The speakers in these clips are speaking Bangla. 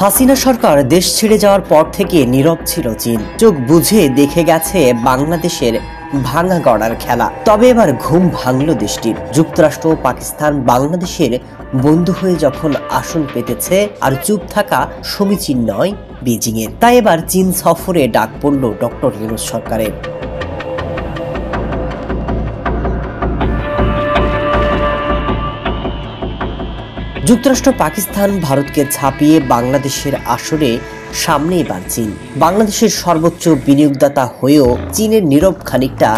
হাসিনা সরকার দেশ ছেড়ে যাওয়ার পর থেকে নীরব ছিল চীন। চোখ বুঝে দেখে গেছে বাংলাদেশের ভাঙা গড়ার খেলা। তবে এবার ঘুম ভাঙল দেশটির। যুক্তরাষ্ট্র ও পাকিস্তান বাংলাদেশের বন্ধু হয়ে যখন আসন পেতেছে, আর চুপ থাকা সমীচীন নয় বেজিং এর। তাই এবার চীন সফরে ডাক পড়ল ডক্টর ইউনূস সরকারের। যুক্তরাষ্ট্র পাকিস্তান ভারতকে ছাপিয়ে বাংলাদেশের আসরে সামনে এবার চীন। বাংলাদেশের সর্বোচ্চ বিনিয়োগদাতা হয়েও চীনের নীরব খানিকটা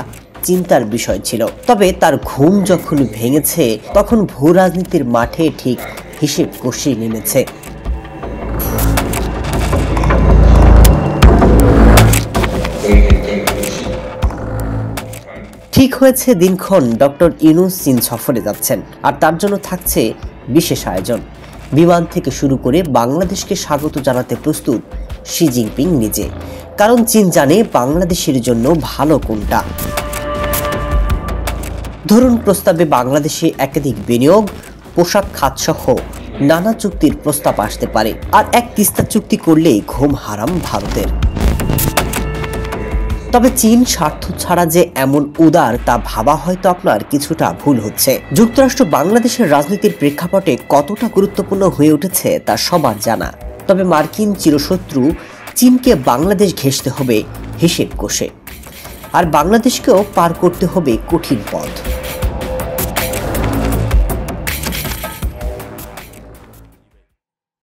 চিন্তার বিষয় ছিল। তবে তার ঘুম যখন ভেঙেছে, তখন ভূ রাজনীতির মাঠে ঠিক হিসেব কষে নেমেছে। ঠিক হয়েছে দিনক্ষণ, ডক্টর ইউনূস চীন সফরে যাচ্ছেন, আর তার জন্য থাকছে বিশেষ আয়োজন। বিমান থেকে শুরু করে বাংলাদেশকে স্বাগত জানাতে প্রস্তুত শি জিনপিং নিজে। কারণ চীন জানে বাংলাদেশের জন্য ভালো কোনটা। ধরুন, প্রস্তাবে বাংলাদেশে একাধিক বিনিয়োগ, পোশাক খাতসহ নানা চুক্তির প্রস্তাব আসতে পারে। আর এক তিস্তা চুক্তি করলেই ঘুম হারাম ভারতের। তবে চীন স্বার্থ ছাড়া যে এমন উদার, তা ভাবা হয়তো আপনার কিছুটা ভুল হচ্ছে। যুক্তরাষ্ট্র বাংলাদেশের রাজনীতির প্রেক্ষাপটে কতটা গুরুত্বপূর্ণ হয়ে উঠেছে তা সবার জানা। তবে মার্কিন চিরশত্রু চীনকে বাংলাদেশ ঘেঁষতে হবে হিসেব কষে, আর বাংলাদেশকেও পার করতে হবে কঠিন পথ।